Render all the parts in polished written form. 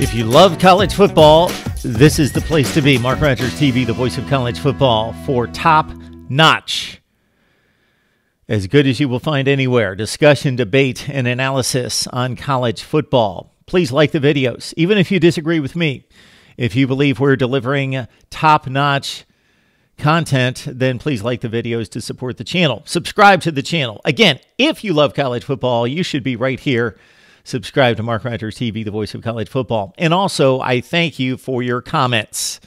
If you love college football, this is the place to be. Mark Rogers TV, the voice of college football, for top notch. As good as you will find anywhere. Discussion, debate, and analysis on college football. Please like the videos, even if you disagree with me. If you believe we're delivering top-notch content, then please like the videos to support the channel. Subscribe to the channel. Again, if you love college football, you should be right here. Subscribe to Mark Rogers TV, the voice of college football. And also, I thank you for your comments.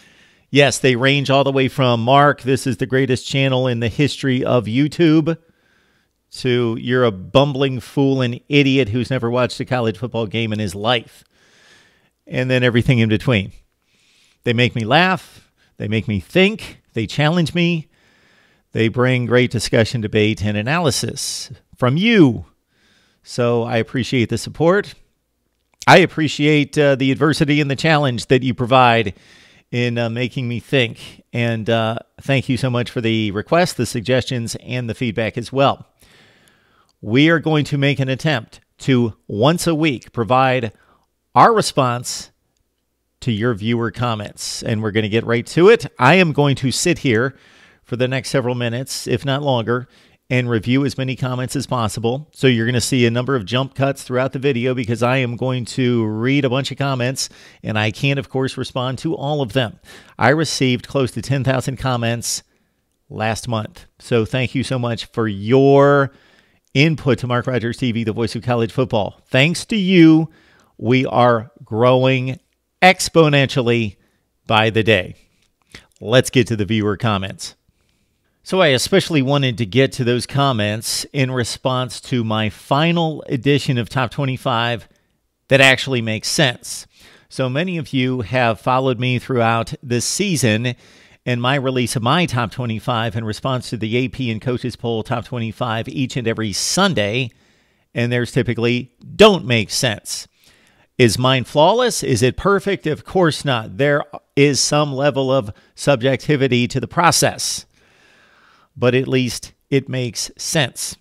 Yes, they range all the way from, Mark, this is the greatest channel in the history of YouTube, to you're a bumbling fool and idiot who's never watched a college football game in his life. And then everything in between. They make me laugh. They make me think. They challenge me. They bring great discussion, debate, and analysis from you. So I appreciate the support. I appreciate the adversity and the challenge that you provide in making me think. And thank you so much for the requests, the suggestions, and the feedback as well. We are going to make an attempt to, once a week, provide our response to your viewer comments. And we're going to get right to it. I am going to sit here for the next several minutes, if not longer, and review as many comments as possible. So you're going to see a number of jump cuts throughout the video because I am going to read a bunch of comments, and I can't, of course, respond to all of them. I received close to 10,000 comments last month. So thank you so much for your input to Mark Rogers TV, the voice of college football. Thanks to you, we are growing exponentially by the day. Let's get to the viewer comments. So I especially wanted to get to those comments in response to my final edition of Top 25 that actually makes sense. So many of you have followed me throughout this season and my release of my Top 25 in response to the AP and Coaches Poll Top 25 each and every Sunday, and there's typically don't make sense. Is mine flawless? Is it perfect? Of course not. There is some level of subjectivity to the process, but at least it makes sense.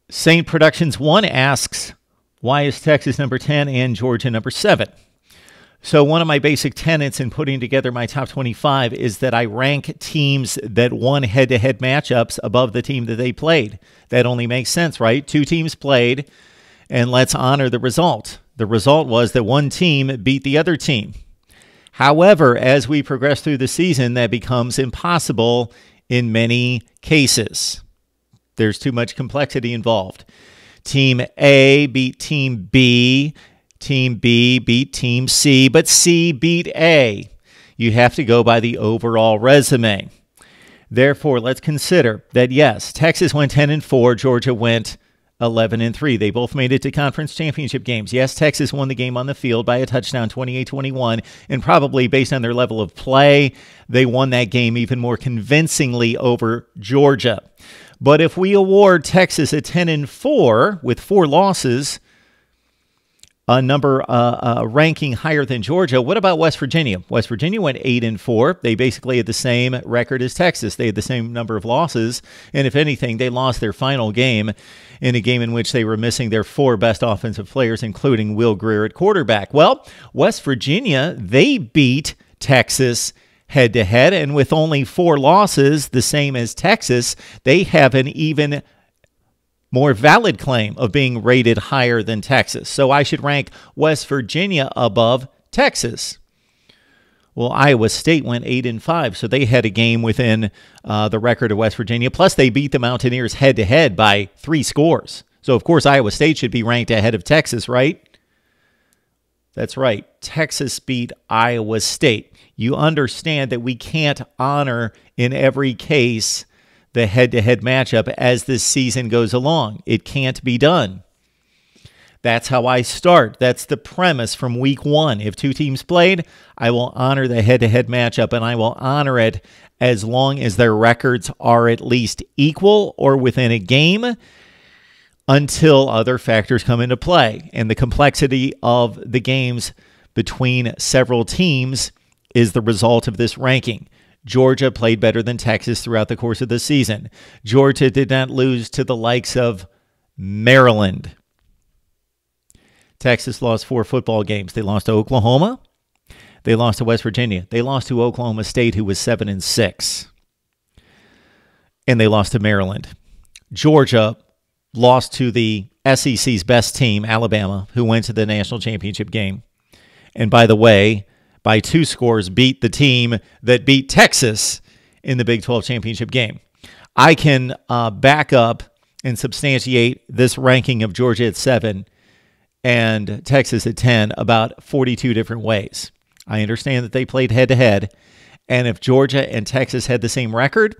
Saint Productions 1 asks, why is Texas number 10 and Georgia number 7? So one of my basic tenets in putting together my top 25 is that I rank teams that won head-to-head matchups above the team that they played. That only makes sense, right? Two teams played, and let's honor the result. The result was that one team beat the other team. However, as we progress through the season, that becomes impossible in many cases. There's too much complexity involved. Team A beat Team B. Team B beat Team C, but C beat A. You have to go by the overall resume. Therefore, let's consider that, yes, Texas went 10-4, Georgia went 11-3. They both made it to conference championship games. Yes, Texas won the game on the field by a touchdown, 28-21, and probably based on their level of play, they won that game even more convincingly over Georgia. But if we award Texas a 10-4 with 4 losses, a ranking higher than Georgia, what about West Virginia? West Virginia went 8-4. They basically had the same record as Texas. They had the same number of losses, and if anything, they lost their final game in a game in which they were missing their 4 best offensive players, including Will Grier at quarterback. Well, West Virginia, they beat Texas head-to-head, and with only 4 losses, the same as Texas, they have an even more valid claim of being rated higher than Texas. So I should rank West Virginia above Texas. Well, Iowa State went 8-5, so they had a game within the record of West Virginia. Plus, they beat the Mountaineers head-to-head by 3 scores. So, of course, Iowa State should be ranked ahead of Texas, right? That's right. Texas beat Iowa State. You understand that we can't honor in every case the head-to-head matchup as this season goes along. It can't be done. That's how I start. That's the premise from week 1. If 2 teams played, I will honor the head-to-head matchup, and I will honor it as long as their records are at least equal or within a game until other factors come into play. And the complexity of the games between several teams is the result of this ranking. Georgia played better than Texas throughout the course of the season. Georgia did not lose to the likes of Maryland. Texas lost 4 football games. They lost to Oklahoma. They lost to West Virginia. They lost to Oklahoma State, who was 7-6. And they lost to Maryland. Georgia lost to the SEC's best team, Alabama, who went to the national championship game. And by the way, by 2 scores, beat the team that beat Texas in the Big 12 championship game. I can back up and substantiate this ranking of Georgia at 7 and Texas at 10 about 42 different ways. I understand that they played head-to-head, and if Georgia and Texas had the same record,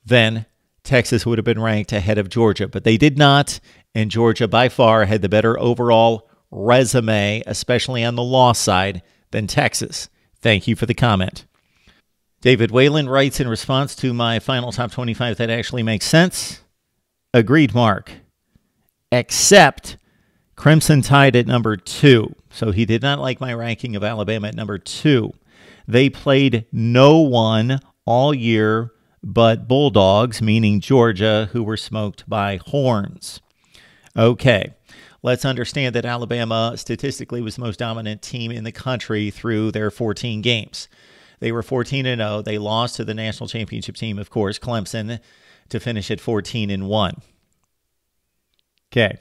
then Texas would have been ranked ahead of Georgia, but they did not, and Georgia by far had the better overall resume, especially on the loss side, than Texas. Thank you for the comment. David Whalen writes in response to my final top 25 that actually makes sense. Agreed, Mark. Except Clemson tied at number 2. So he did not like my ranking of Alabama at number 2. They played no one all year but Bulldogs, meaning Georgia, who were smoked by Horns. Okay, let's understand that Alabama statistically was the most dominant team in the country through their 14 games. They were 14-0. They lost to the national championship team, of course, Clemson, to finish at 14-1. Okay.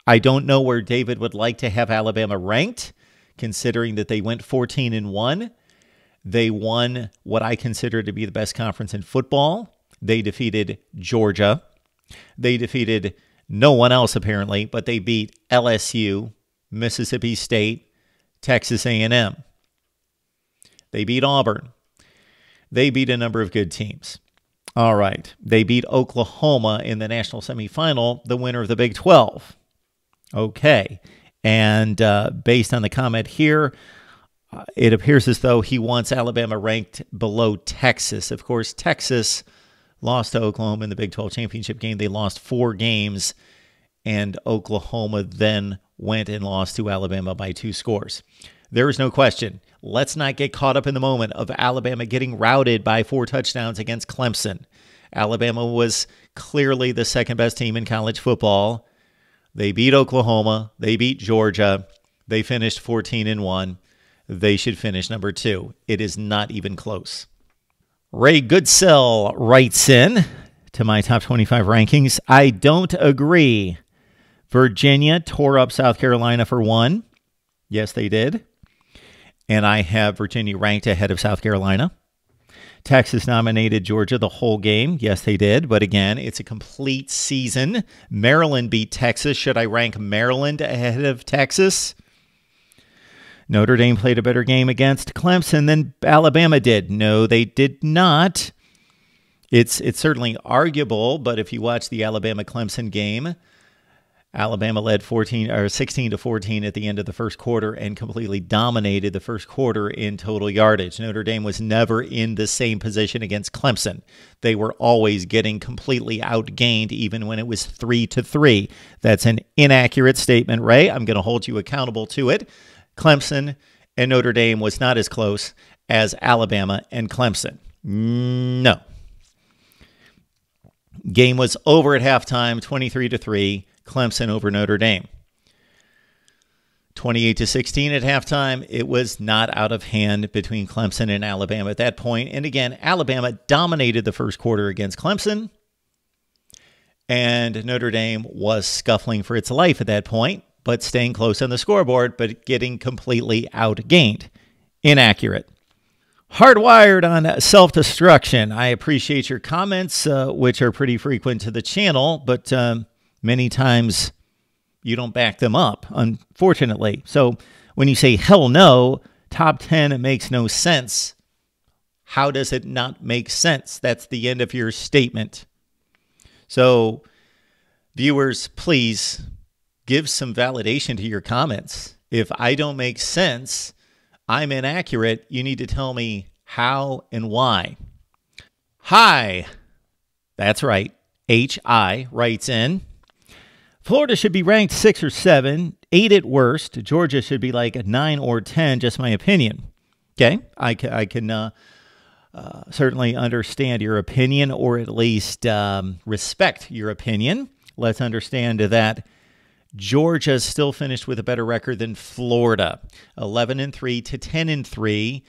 I don't know where David would like to have Alabama ranked, considering that they went 14-1. They won what I consider to be the best conference in football. They defeated Georgia. They defeated no one else, apparently, but they beat LSU, Mississippi State, Texas A&M. They beat Auburn. They beat a number of good teams. All right. They beat Oklahoma in the national semifinal, the winner of the Big 12. Okay. And based on the comment here, it appears as though he wants Alabama ranked below Texas. Of course, Texas lost to Oklahoma in the Big 12 championship game. They lost 4 games, and Oklahoma then went and lost to Alabama by 2 scores. There is no question. Let's not get caught up in the moment of Alabama getting routed by 4 touchdowns against Clemson. Alabama was clearly the second best team in college football. They beat Oklahoma. They beat Georgia. They finished 14-1. They should finish number 2. It is not even close. Ray Goodsell writes in to my top 25 rankings. I don't agree. Virginia tore up South Carolina for 1. Yes, they did. And I have Virginia ranked ahead of South Carolina. Texas nominated Georgia the whole game. Yes, they did. But again, it's a complete season. Maryland beat Texas. Should I rank Maryland ahead of Texas? Notre Dame played a better game against Clemson than Alabama did. No, they did not. It's certainly arguable, but if you watch the Alabama-Clemson game, Alabama led 16-14 at the end of the first quarter and completely dominated the first quarter in total yardage. Notre Dame was never in the same position against Clemson. They were always getting completely outgained, even when it was 3-3. That's an inaccurate statement, Ray. I'm going to hold you accountable to it. Clemson and Notre Dame was not as close as Alabama and Clemson. No. Game was over at halftime, 23-3. Clemson over Notre Dame. 28-16 at halftime. It was not out of hand between Clemson and Alabama at that point. And again, Alabama dominated the first quarter against Clemson. And Notre Dame was scuffling for its life at that point, but staying close on the scoreboard, but getting completely outgained. Inaccurate. Hardwired on self-destruction. I appreciate your comments, which are pretty frequent to the channel, but many times you don't back them up, unfortunately. So when you say, hell no, top 10, it makes no sense. How does it not make sense? That's the end of your statement. So viewers, please give some validation to your comments. If I don't make sense, I'm inaccurate, you need to tell me how and why. Hi, that's right, H.I. writes in, Florida should be ranked 6 or 7, 8 at worst. Georgia should be like a 9 or 10, just my opinion. Okay, I can certainly understand your opinion, or at least respect your opinion. Let's understand that Georgia still finished with a better record than Florida, 11-3 to 10-3.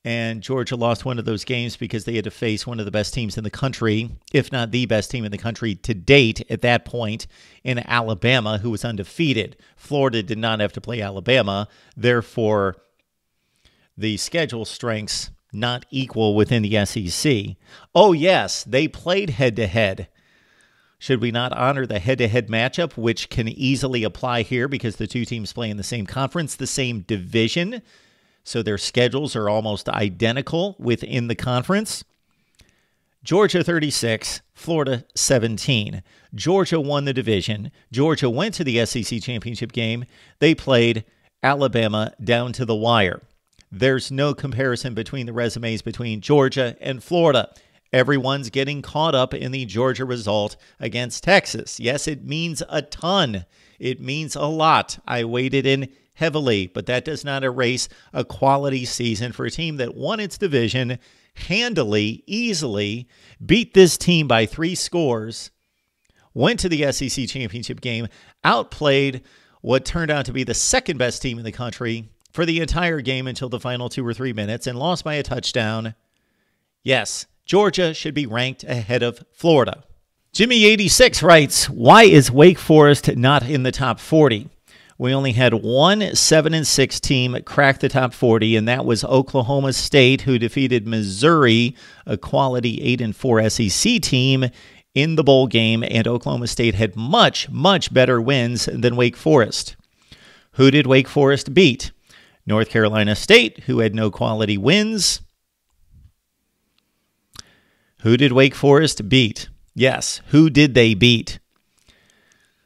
And Georgia lost one of those games because they had to face one of the best teams in the country, if not the best team in the country to date at that point, in Alabama, who was undefeated. Florida did not have to play Alabama. Therefore, the schedule strengths not equal within the SEC. Oh, yes, they played head-to-head. Should we not honor the head-to-head matchup, which can easily apply here because the two teams play in the same conference, the same division, so their schedules are almost identical within the conference? Georgia 36, Florida 17. Georgia won the division. Georgia went to the SEC championship game. They played Alabama down to the wire. There's no comparison between the resumes between Georgia and Florida. Everyone's getting caught up in the Georgia result against Texas. Yes, it means a ton. It means a lot. I weighted in heavily, but that does not erase a quality season for a team that won its division handily, easily, beat this team by 3 scores, went to the SEC championship game, outplayed what turned out to be the second best team in the country for the entire game until the final 2 or 3 minutes, and lost by a touchdown. Yes, Georgia should be ranked ahead of Florida. Jimmy86 writes, why is Wake Forest not in the top 40? We only had one 7-6 team crack the top 40, and that was Oklahoma State, who defeated Missouri, a quality 8-4 SEC team, in the bowl game, and Oklahoma State had much, much better wins than Wake Forest. Who did Wake Forest beat? North Carolina State, who had no quality wins. Who did Wake Forest beat? Yes, who did they beat?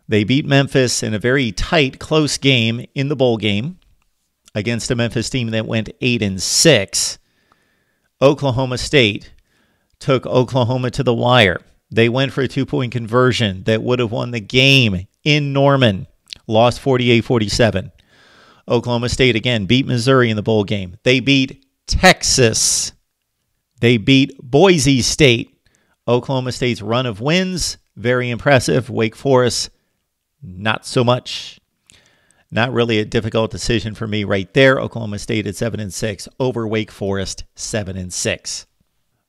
They beat Memphis in a very tight, close game in the bowl game against a Memphis team that went 8-6. Oklahoma State took Oklahoma to the wire. They went for a 2-point conversion that would have won the game in Norman. Lost 48-47. Oklahoma State, again, beat Missouri in the bowl game. They beat Texas. They beat Boise State. Oklahoma State's run of wins, very impressive. Wake Forest, not so much. Not really a difficult decision for me right there. Oklahoma State at 7-6 over Wake Forest 7-6.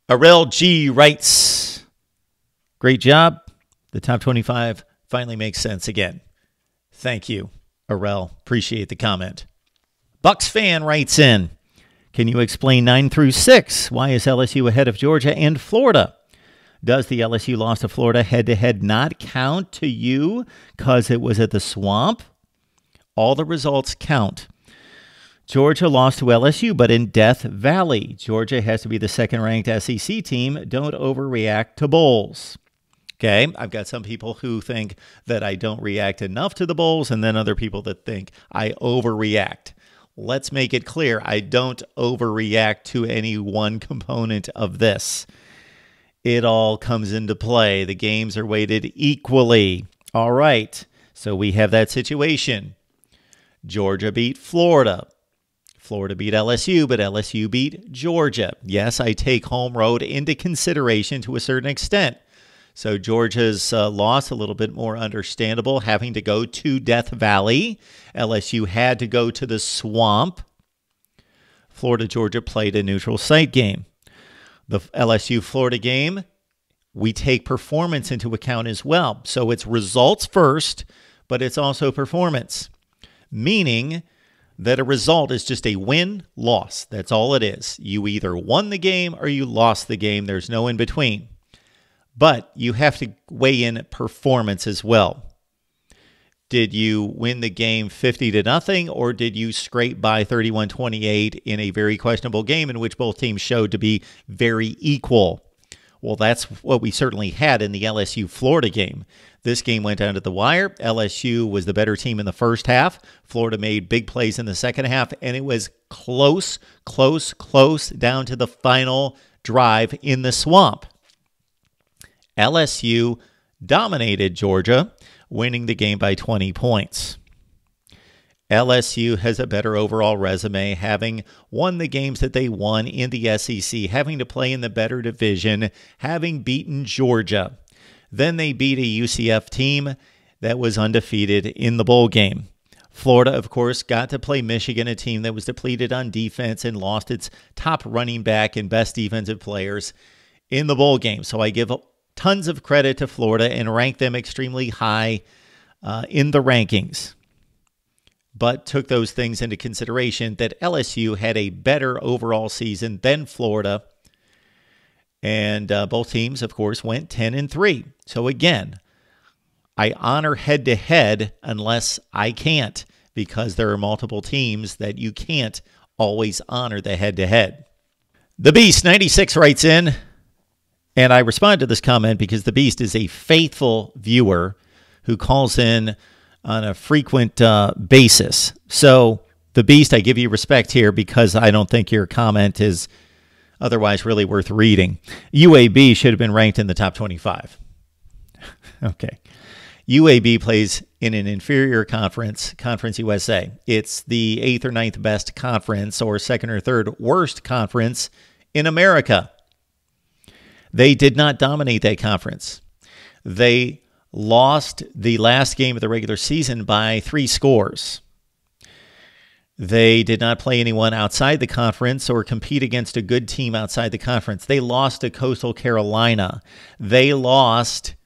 Arel G writes, great job. The top 25 finally makes sense again. Thank you, Arel. Appreciate the comment. Bucks fan writes in, can you explain 9 through 6? Why is LSU ahead of Georgia and Florida? Does the LSU loss to Florida head-to-head not count to you because it was at the Swamp? All the results count. Georgia lost to LSU, but in Death Valley. Georgia has to be the second-ranked SEC team. Don't overreact to bowls. Okay, I've got some people who think that I don't react enough to the bowls, and then other people that think I overreact. Let's make it clear, I don't overreact to any one component of this. It all comes into play. The games are weighted equally. All right, so we have that situation. Georgia beat Florida. Florida beat LSU, but LSU beat Georgia. Yes, I take home road into consideration to a certain extent. So Georgia's loss, a little bit more understandable, having to go to Death Valley. LSU had to go to the Swamp. Florida-Georgia played a neutral site game. The LSU-Florida game, we take performance into account as well. So it's results first, but it's also performance, meaning that a result is just a win-loss. That's all it is. You either won the game or you lost the game. There's no in between. But you have to weigh in performance as well. Did you win the game 50-0, or did you scrape by 31-28 in a very questionable game in which both teams showed to be very equal? Well, that's what we certainly had in the LSU-Florida game. This game went down to the wire. LSU was the better team in the first half. Florida made big plays in the second half, and it was close down to the final drive in the Swamp. LSU dominated Georgia, winning the game by 20 points. LSU has a better overall resume, having won the games that they won in the SEC, having to play in the better division, having beaten Georgia. Then they beat a UCF team that was undefeated in the bowl game. Florida, of course, got to play Michigan, a team that was depleted on defense and lost its top running back and best defensive players in the bowl game. So I give tons of credit to Florida and rank them extremely high in the rankings, but took those things into consideration that LSU had a better overall season than Florida. And both teams, of course, went 10-3. So again, I honor head-to-head unless I can't, because there are multiple teams that you can't always honor the head-to-head. The Beast 96 writes in, and I respond to this comment because the Beast is a faithful viewer who calls in on a frequent basis. So the Beast, I give you respect here because I don't think your comment is otherwise really worth reading. UAB should have been ranked in the top 25. Okay. UAB plays in an inferior conference, Conference USA. It's the 8th or 9th best conference or 2nd or 3rd worst conference in America. They did not dominate that conference. They lost the last game of the regular season by 3 scores. They did not play anyone outside the conference or compete against a good team outside the conference. They lost to Coastal Carolina. They lost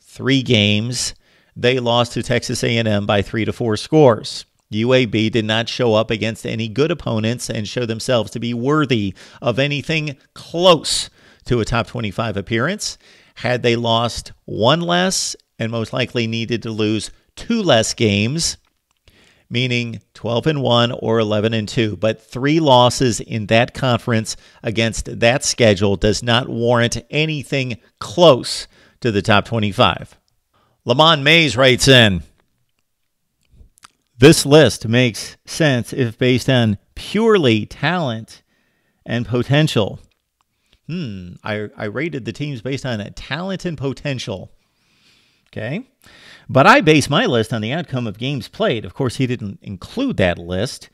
3 games. They lost to Texas A&M by 3 to 4 scores. UAB did not show up against any good opponents and show themselves to be worthy of anything close to a top 25 appearance. Had they lost 1 less and most likely needed to lose 2 less games, meaning 12-1 or 11-2. But 3 losses in that conference against that schedule does not warrant anything close to the top 25. Lamont Mays writes in, this list makes sense if based on purely talent and potential. I rated the teams based on talent and potential. Okay. But I base my list on the outcome of games played. Of course, he didn't include that list.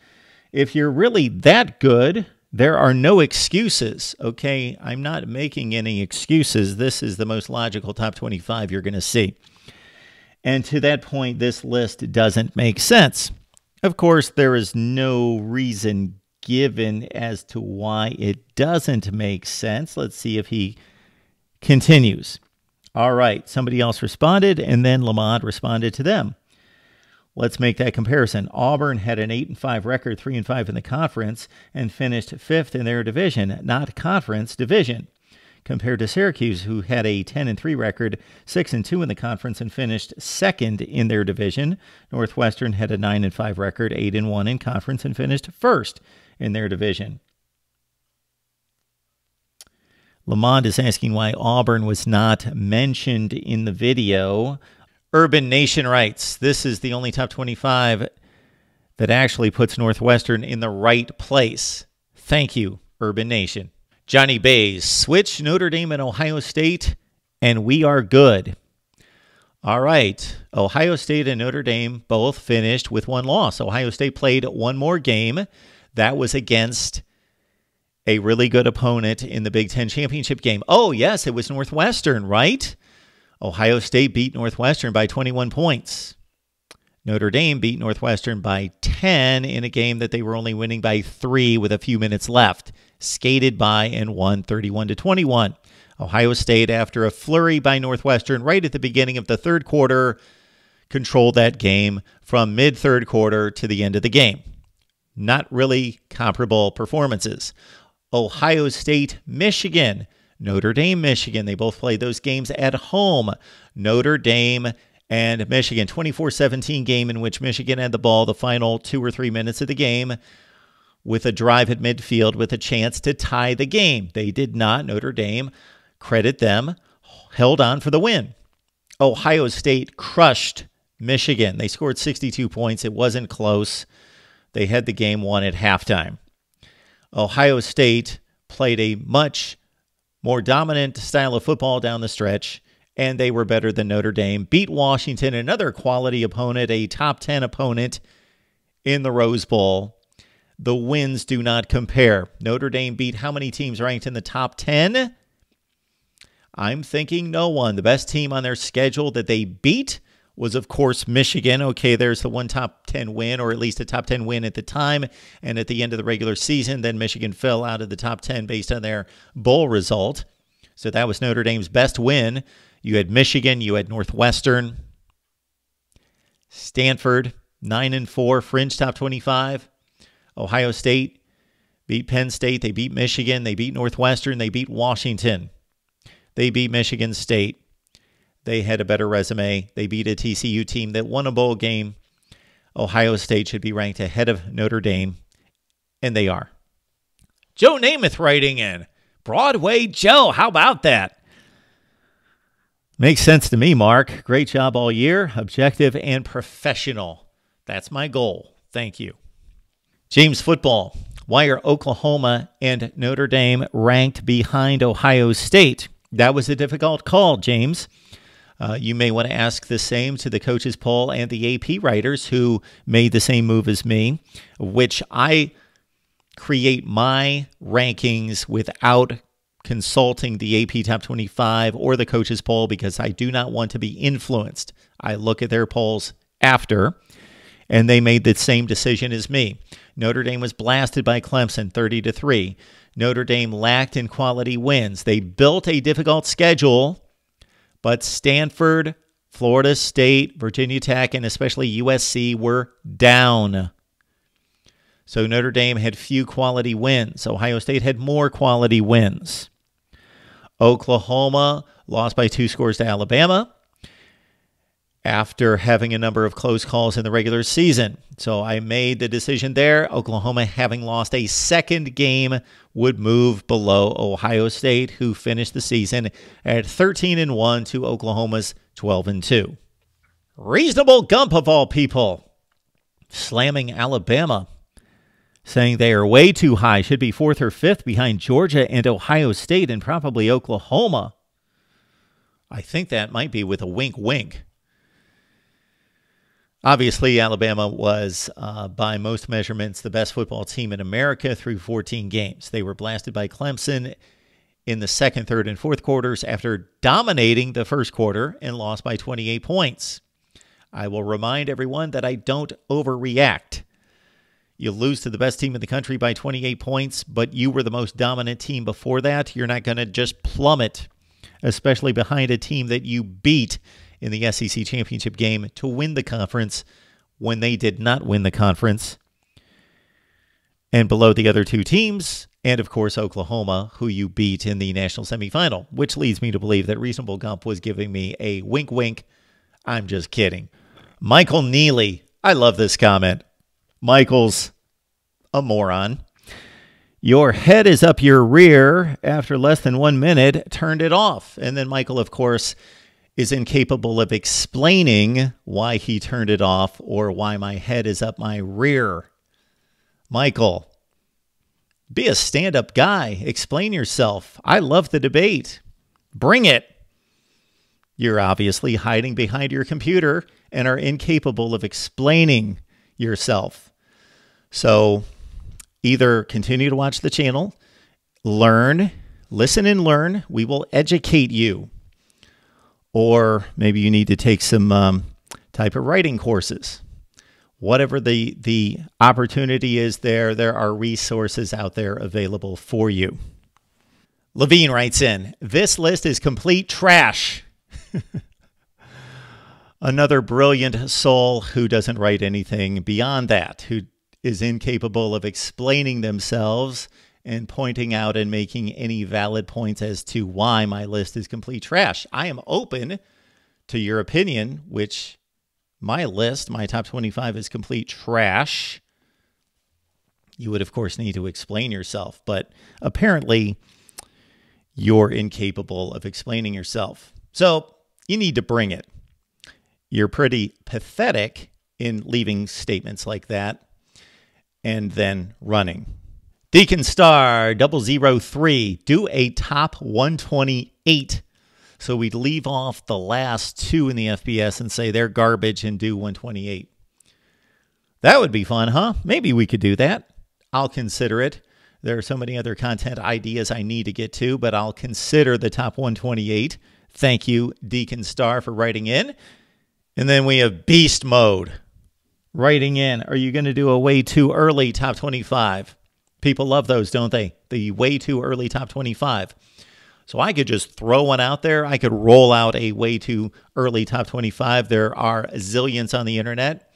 If you're really that good, there are no excuses. Okay. I'm not making any excuses. This is the most logical top 25 you're going to see. And to that point, this list doesn't make sense. Of course, there is no reason given as to why it doesn't make sense. Let's see if he continues. All right, somebody else responded, and then Lamont responded to them. Let's make that comparison. Auburn had an 8-5 record, 3-5 in the conference, and finished 5th in their division, not conference, division, compared to Syracuse, who had a 10-3 record, 6-2 in the conference, and finished 2nd in their division. Northwestern had a 9-5 record, 8-1 in conference, and finished 1st in their division. Lamont is asking why Auburn was not mentioned in the video. Urban Nation writes, this is the only top 25 that actually puts Northwestern in the right place. Thank you, Urban Nation. Johnny Bays, switch Notre Dame and Ohio State, and we are good. All right. Ohio State and Notre Dame both finished with 1 loss. Ohio State played 1 more game. That was against a really good opponent in the Big Ten championship game. Oh, yes, it was Northwestern, right? Ohio State beat Northwestern by 21 points. Notre Dame beat Northwestern by 10 in a game that they were only winning by 3 with a few minutes left. Skated by and won 31-21. Ohio State, after a flurry by Northwestern right at the beginning of the 3rd quarter, controlled that game from mid-3rd quarter to the end of the game. Not really comparable performances. Ohio State, Michigan, Notre Dame, Michigan. They both played those games at home. Notre Dame and Michigan, 24-17 game in which Michigan had the ball the final 2 or 3 minutes of the game with a drive at midfield with a chance to tie the game. They did not. Notre Dame, credit them, held on for the win. Ohio State crushed Michigan. They scored 62 points. It wasn't close. They had the game won at halftime. Ohio State played a much more dominant style of football down the stretch, and they were better than Notre Dame. Beat Washington, another quality opponent, a top 10 opponent in the Rose Bowl. The wins do not compare. Notre Dame beat how many teams ranked in the top 10? I'm thinking no one. The best team on their schedule that they beat was, of course, Michigan. Okay, there's the one top 10 win, or at least a top 10 win at the time. And at the end of the regular season, then Michigan fell out of the top 10 based on their bowl result. So that was Notre Dame's best win. You had Michigan, you had Northwestern, Stanford, 9-4, fringe top 25. Ohio State beat Penn State. They beat Michigan. They beat Northwestern. They beat Washington. They beat Michigan State. They had a better resume. They beat a TCU team that won a bowl game. Ohio State should be ranked ahead of Notre Dame, and they are. Joe Namath writing in. Broadway Joe, how about that? Makes sense to me, Mark. Great job all year. Objective and professional. That's my goal. Thank you. James Football. Why are Oklahoma and Notre Dame ranked behind Ohio State? That was a difficult call, James. You may want to ask the same to the coaches poll and the AP writers who made the same move as me, which I create my rankings without consulting the AP Top 25 or the coaches poll because I do not want to be influenced. I look at their polls after, and they made the same decision as me. Notre Dame was blasted by Clemson 30-3. Notre Dame lacked in quality wins. They built a difficult schedule, but Stanford, Florida State, Virginia Tech, and especially USC were down. So Notre Dame had few quality wins. Ohio State had more quality wins. Oklahoma lost by 2 scores to Alabama after having a number of close calls in the regular season. So I made the decision there. Oklahoma, having lost a second game, would move below Ohio State, who finished the season at 13-1 to Oklahoma's 12-2. Reasonable Gump of all people, slamming Alabama, saying they are way too high, should be 4th or 5th behind Georgia and Ohio State and probably Oklahoma. I think that might be with a wink. Obviously, Alabama was, by most measurements, the best football team in America through 14 games. They were blasted by Clemson in the second, third, and fourth quarters after dominating the first quarter and lost by 28 points. I will remind everyone that I don't overreact. You lose to the best team in the country by 28 points, but you were the most dominant team before that. You're not going to just plummet, especially behind a team that you beat in the SEC championship game to win the conference when they did not win the conference, and below the other two teams, and of course Oklahoma, who you beat in the national semifinal, which leads me to believe that Reasonable Gump was giving me a wink. I'm just kidding. Michael Neely. I love this comment. Michael's a moron. Your head is up your rear. After less than 1 minute, turned it off. And then Michael, of course, is incapable of explaining why he turned it off or why my head is up my rear. Michael, be a stand-up guy. Explain yourself. I love the debate. Bring it. You're obviously hiding behind your computer and are incapable of explaining yourself. So either continue to watch the channel, learn, listen and learn. We will educate you. Or maybe you need to take some type of writing courses. Whatever the opportunity is there are resources out there available for you. Levine writes in, this list is complete trash. Another brilliant soul who doesn't write anything beyond that, who is incapable of explaining themselves and pointing out and making any valid points as to why my list is complete trash. I am open to your opinion, which my list, my top 25, is complete trash. You would, of course, need to explain yourself, but apparently you're incapable of explaining yourself. So you need to bring it. You're pretty pathetic in leaving statements like that and then running. Deacon Star 003, do a top 128. So we'd leave off the last two in the FBS and say they're garbage and do 128. That would be fun, huh? Maybe we could do that. I'll consider it. There are so many other content ideas I need to get to, but I'll consider the top 128. Thank you, Deacon Star, for writing in. And then we have Beast Mode writing in, are you going to do a way too early top 25? People love those, don't they? The way too early top 25. So I could just throw one out there. I could roll out a way too early top 25. There are zillions on the internet,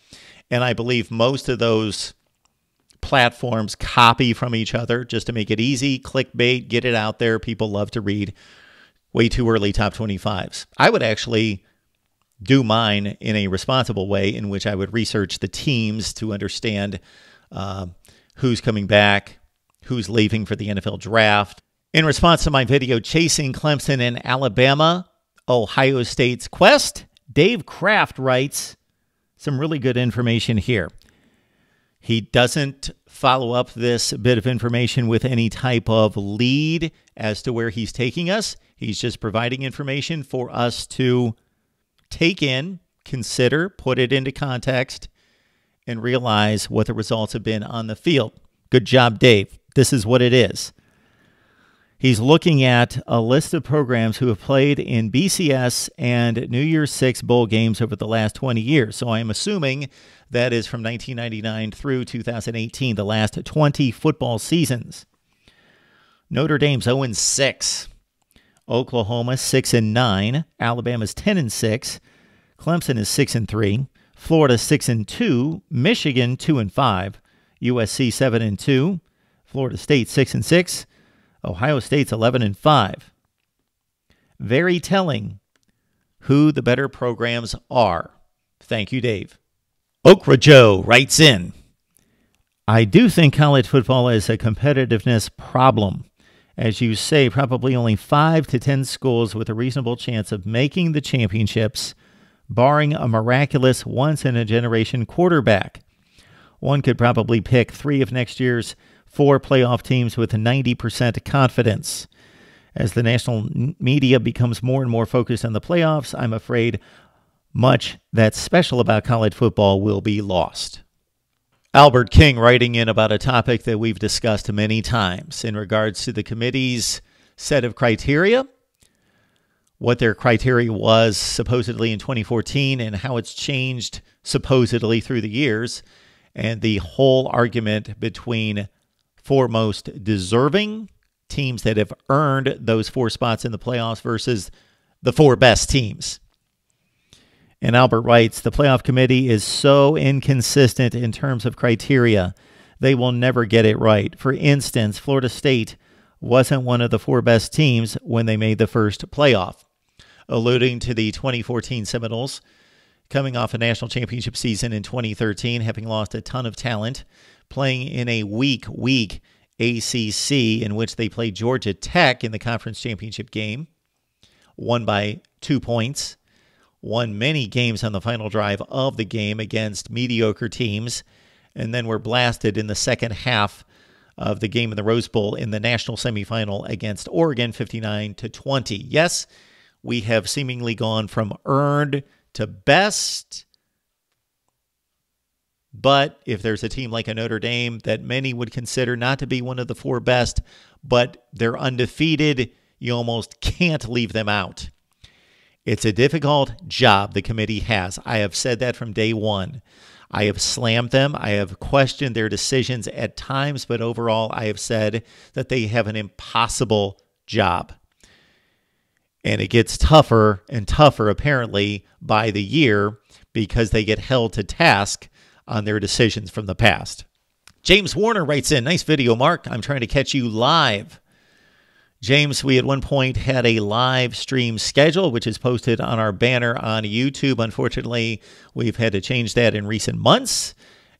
and I believe most of those platforms copy from each other just to make it easy. Clickbait, get it out there. People love to read way too early top 25s. I would actually do mine in a responsible way in which I would research the teams to understand who's coming back, who's leaving for the NFL draft. In response to my video, Chasing Clemson and Alabama, Ohio State's Quest, Dave Kraft writes some really good information here. He doesn't follow up this bit of information with any type of lead as to where he's taking us. He's just providing information for us to take in, consider, put it into context, and realize what the results have been on the field. Good job, Dave. This is what it is. He's looking at a list of programs who have played in BCS and New Year's Six bowl games over the last 20 years. So I'm assuming that is from 1999 through 2018, the last 20 football seasons. Notre Dame's 0-6. Oklahoma 6-9. Alabama's 10-6. Clemson is 6-3. Florida 6-2. Michigan 2-5. USC 7-2. Florida State 6-6. Ohio State's 11-5. Very telling who the better programs are. Thank you, Dave. Okra Joe writes in, I do think college football is a competitiveness problem. As you say, probably only 5 to 10 schools with a reasonable chance of making the championships, barring a miraculous once-in-a-generation quarterback. One could probably pick 3 of next year's 4 playoff teams with 90% confidence. As the national media becomes more and more focused on the playoffs, I'm afraid much that's special about college football will be lost. Albert King writing in about a topic that we've discussed many times in regards to the committee's set of criteria, what their criteria was supposedly in 2014 and how it's changed supposedly through the years, and the whole argument between 4 most deserving teams that have earned those 4 spots in the playoffs versus the 4 best teams. And Albert writes, the playoff committee is so inconsistent in terms of criteria, they will never get it right. For instance, Florida State wasn't one of the 4 best teams when they made the first playoff, alluding to the 2014 Seminoles coming off a national championship season in 2013, having lost a ton of talent, playing in a weak ACC in which they played Georgia Tech in the conference championship game, won by 2 points, won many games on the final drive of the game against mediocre teams, and then were blasted in the second half of the game in the Rose Bowl in the national semifinal against Oregon, 59-20. Yes, we have seemingly gone from earned to best. But if there's a team like a Notre Dame that many would consider not to be one of the 4 best, but they're undefeated, you almost can't leave them out. It's a difficult job the committee has. I have said that from day one. I have slammed them. I have questioned their decisions at times, but overall I have said that they have an impossible job. And it gets tougher and tougher, apparently, by the year because they get held to task on their decisions from the past. James Warner writes in, nice video, Mark. I'm trying to catch you live. James, we at one point had a live stream schedule, which is posted on our banner on YouTube. Unfortunately, we've had to change that in recent months,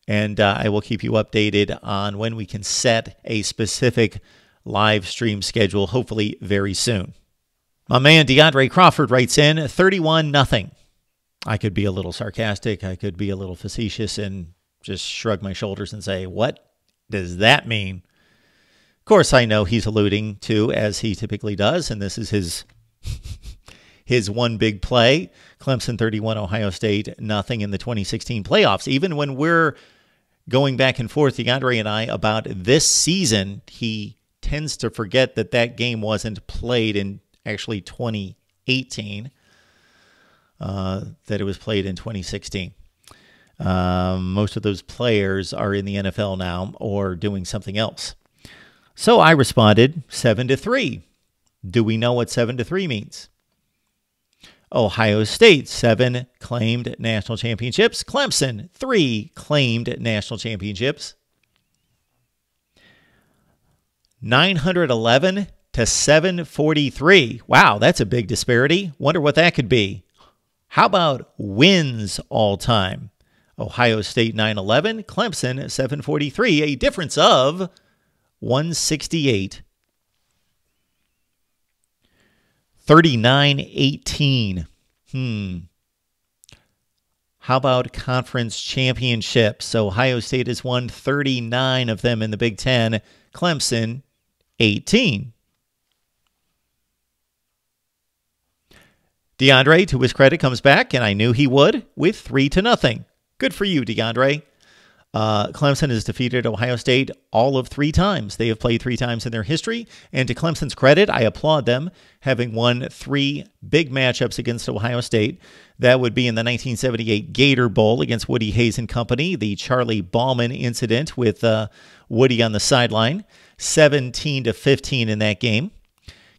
and I will keep you updated on when we can set a specific live stream schedule, hopefully very soon. My man DeAndre Crawford writes in, 31-0. I could be a little sarcastic. I could be a little facetious and just shrug my shoulders and say, what does that mean? Of course, I know he's alluding to, as he typically does, and this is his one big play, Clemson 31, Ohio State, nothing in the 2016 playoffs. Even when we're going back and forth, DeAndre and I, about this season, he tends to forget that that game wasn't played in actually 2018. that it was played in 2016. Most of those players are in the NFL now or doing something else. So I responded 7-3. Do we know what 7-3 means? Ohio State, 7 claimed national championships. Clemson, 3 claimed national championships. 911 to 743. Wow, that's a big disparity. Wonder what that could be. How about wins all time? Ohio State 911, Clemson 743, a difference of 168. 39-18. How about conference championships? Ohio State has won 39 of them in the Big Ten. Clemson, 18. DeAndre, to his credit, comes back, and I knew he would, with 3-0. Good for you, DeAndre. Clemson has defeated Ohio State all of 3 times. They have played 3 times in their history. And to Clemson's credit, I applaud them, having won 3 big matchups against Ohio State. That would be in the 1978 Gator Bowl against Woody Hayes and Company, the Charlie Ballman incident with Woody on the sideline, 17-15 in that game.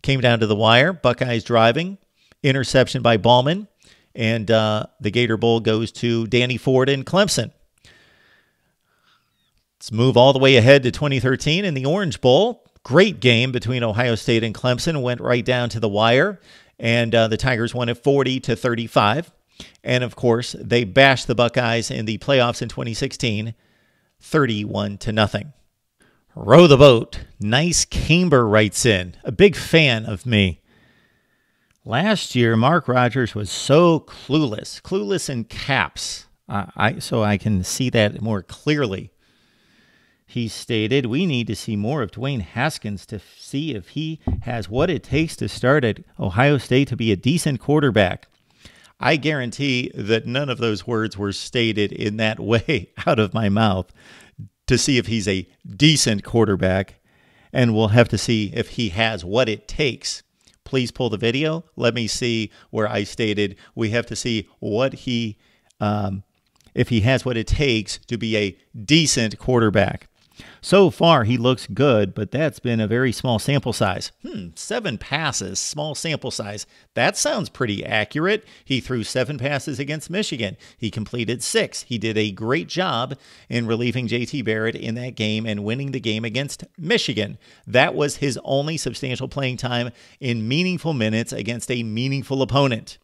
Came down to the wire, Buckeyes driving, interception by Ballman, and the Gator Bowl goes to Danny Ford and Clemson. Let's move all the way ahead to 2013 in the Orange Bowl. Great game between Ohio State and Clemson. Went right down to the wire, and the Tigers won it 40-35. And, of course, they bashed the Buckeyes in the playoffs in 2016, 31-0. Row the boat. Nice Camber writes in. A big fan of me. Last year, Mark Rogers was so clueless. Clueless in caps. So I can see that more clearly. He stated, we need to see more of Dwayne Haskins to see if he has what it takes to start at Ohio State to be a decent quarterback. I guarantee that none of those words were stated in that way out of my mouth, to see if he's a decent quarterback, and we'll have to see if he has what it takes. Please pull the video. Let me see where I stated we have to see what he, if he has what it takes to be a decent quarterback. So far, he looks good, but that's been a very small sample size. 7 passes, small sample size. That sounds pretty accurate. He threw 7 passes against Michigan. He completed 6. He did a great job in relieving J.T. Barrett in that game and winning the game against Michigan. That was his only substantial playing time in meaningful minutes against a meaningful opponent.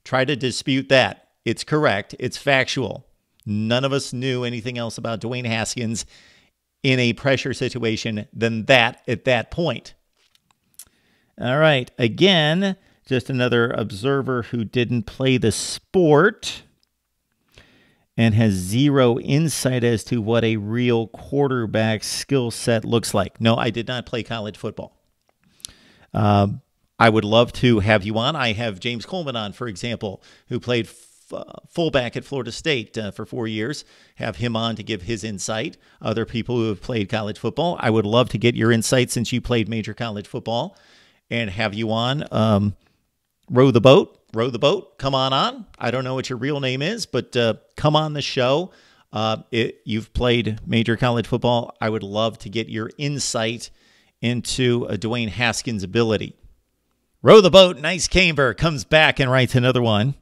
Try to dispute that. It's correct. It's factual. None of us knew anything else about Dwayne Haskins in a pressure situation than that at that point. All right. Again, just another observer who didn't play the sport and has zero insight as to what a real quarterback skill set looks like. No, I did not play college football. I would love to have you on. I have James Coleman on, for example, who played fullback at Florida State for 4 years. Have him on to give his insight. Other people who have played college football. I would love to get your insight since you played major college football and have you on. Row the boat. Row the boat. Come on. I don't know what your real name is, but come on the show. You've played major college football. I would love to get your insight into Dwayne Haskins' ability. Row the boat. Nice Camber comes back and writes another one.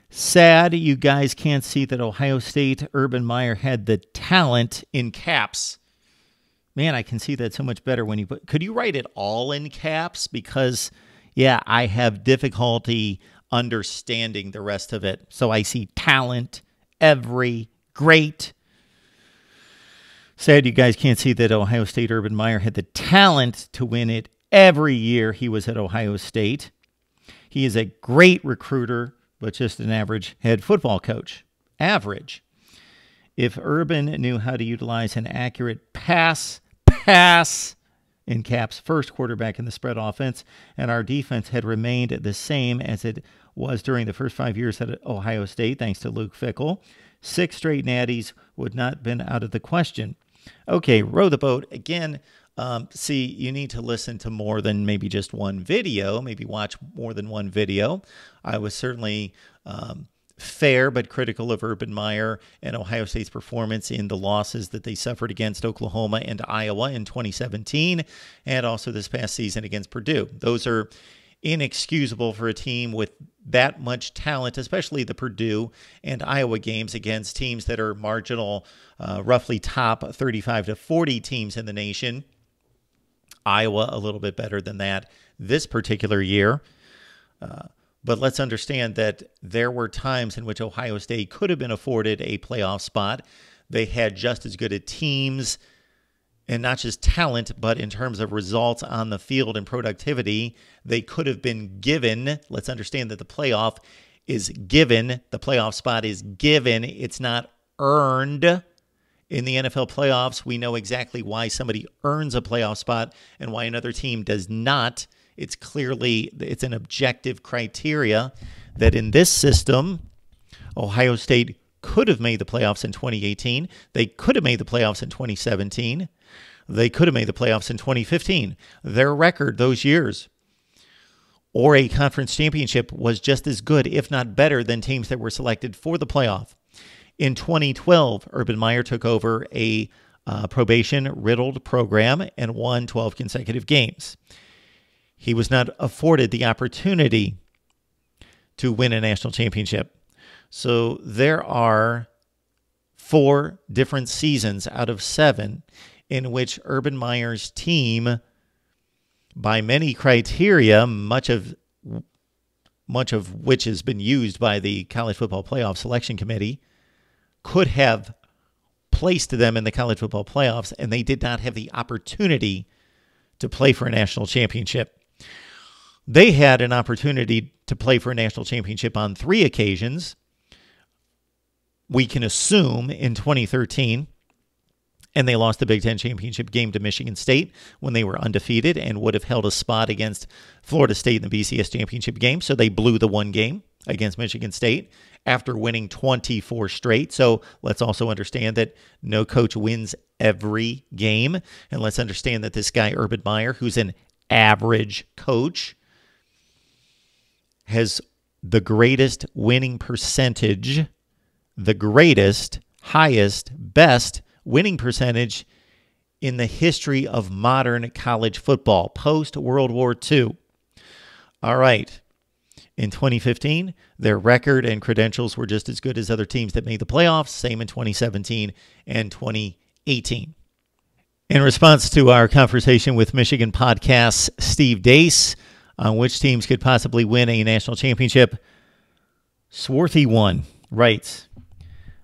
Sad you guys can't see that Ohio State Urban Meyer had the talent in caps. Man, I can see that so much better when you put... Could you write it all in caps? Because, yeah, I have difficulty understanding the rest of it. So I see talent, every, great. Sad you guys can't see that Ohio State Urban Meyer had the talent to win it every year he was at Ohio State. He is a great recruiter, but just an average head football coach. Average. If Urban knew how to utilize an accurate pass, in caps, first quarterback in the spread offense, and our defense had remained the same as it was during the first 5 years at Ohio State, thanks to Luke Fickell, 6 straight natties would not have been out of the question. Okay, row the boat. Again, see, you need to listen to more than maybe just one video, maybe watch more than one video. I was certainly fair but critical of Urban Meyer and Ohio State's performance in the losses that they suffered against Oklahoma and Iowa in 2017, and also this past season against Purdue. Those are inexcusable for a team with that much talent, especially the Purdue and Iowa games against teams that are marginal, roughly top 35 to 40 teams in the nation. Iowa a little bit better than that this particular year. But let's understand that there were times in which Ohio State could have been afforded a playoff spot. They had just as good a teams, and not just talent, but in terms of results on the field and productivity, they could have been given. Let's understand that the playoff is given. The playoff spot is given. It's not earned. In the NFL playoffs, we know exactly why somebody earns a playoff spot and why another team does not. It's an objective criteria that in this system, Ohio State could have made the playoffs in 2018. They could have made the playoffs in 2017. They could have made the playoffs in 2015. Their record those years or a conference championship was just as good, if not better, than teams that were selected for the playoff. In 2012, Urban Meyer took over a probation-riddled program and won 12 consecutive games. He was not afforded the opportunity to win a national championship. So there are 4 different seasons out of 7 in which Urban Meyer's team, by many criteria, much of which has been used by the College Football Playoff Selection Committee, could have placed them in the college football playoffs, and they did not have the opportunity to play for a national championship. They had an opportunity to play for a national championship on 3 occasions. We can assume in 2013, and they lost the Big Ten championship game to Michigan State when they were undefeated and would have held a spot against Florida State in the BCS championship game. So they blew the one game against Michigan State after winning 24 straight. So let's also understand that no coach wins every game. And let's understand that this guy, Urban Meyer, who's an average coach, has the greatest winning percentage, the greatest, highest, best winning percentage in the history of modern college football, post-World War II. All right. In 2015, their record and credentials were just as good as other teams that made the playoffs, same in 2017 and 2018. In response to our conversation with Michigan Podcast's Steve Deace on which teams could possibly win a national championship, Swarthy1 writes,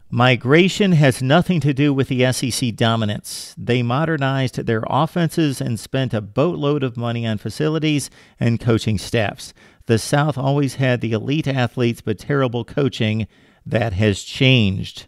"Migration has nothing to do with the SEC dominance. They modernized their offenses and spent a boatload of money on facilities and coaching staffs. The South always had the elite athletes, but terrible coaching. That has changed."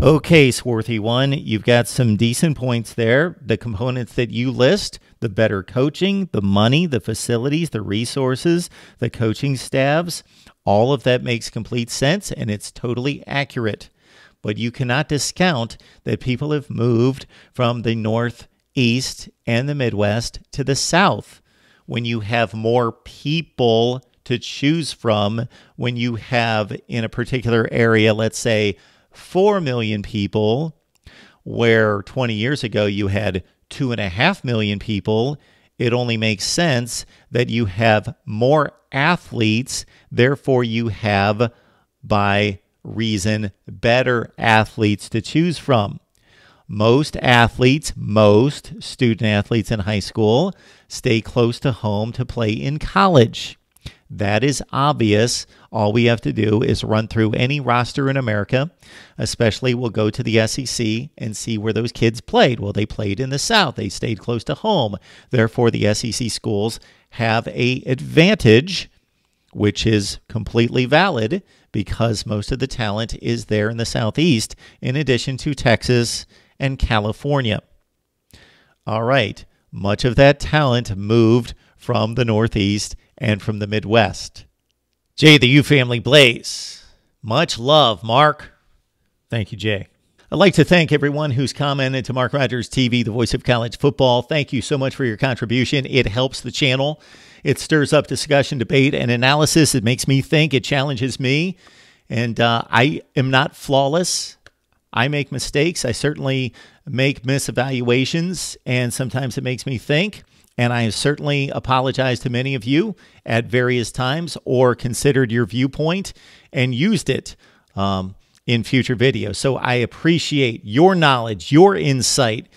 Okay, Swarthy1, you've got some decent points there. The components that you list, the better coaching, the money, the facilities, the resources, the coaching staffs, all of that makes complete sense, and it's totally accurate. But you cannot discount that people have moved from the Northeast and the Midwest to the South. When you have more people to choose from, when you have in a particular area, let's say 4 million people, where 20 years ago you had 2.5 million people, it only makes sense that you have more athletes, therefore you have, by reason, better athletes to choose from. Most student athletes in high school stay close to home to play in college. That is obvious. All we have to do is run through any roster in America, especially we'll go to the SEC and see where those kids played. Well, they played in the South. They stayed close to home. Therefore, the SEC schools have an advantage, which is completely valid because most of the talent is there in the Southeast, in addition to Texas and California. All right. Much of that talent moved from the Northeast and from the Midwest. Jay, the U family blaze. Much love, Mark. Thank you, Jay. I'd like to thank everyone who's commented to Mark Rogers TV, the voice of college football. Thank you so much for your contribution. It helps the channel. It stirs up discussion, debate, and analysis. It makes me think. It challenges me. And I am not flawless. I make mistakes. I certainly make misevaluations, and sometimes it makes me think. And I certainly apologize to many of you at various times, or considered your viewpoint and used it in future videos. So I appreciate your knowledge, your insight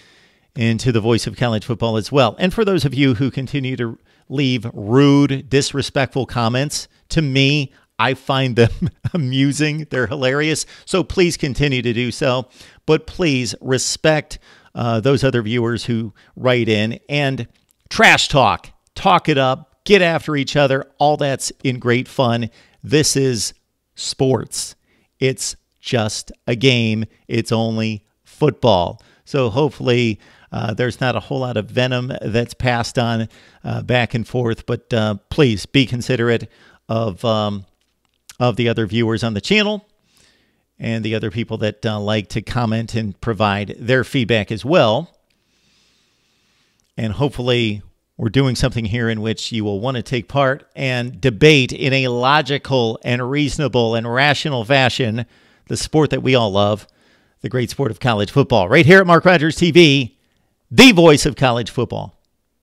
into the voice of college football as well. And for those of you who continue to leave rude, disrespectful comments to me, I find them amusing. They're hilarious. So please continue to do so. But please respect those other viewers who write in and trash talk. Talk it up. Get after each other. All that's in great fun. This is sports. It's just a game. It's only football. So hopefully there's not a whole lot of venom that's passed on back and forth. But please be considerate of the other viewers on the channel and the other people that like to comment and provide their feedback as well. And hopefully we're doing something here in which you will want to take part and debate in a logical and reasonable and rational fashion the sport that we all love, the great sport of college football. Right here at Mark Rogers TV, the voice of college football.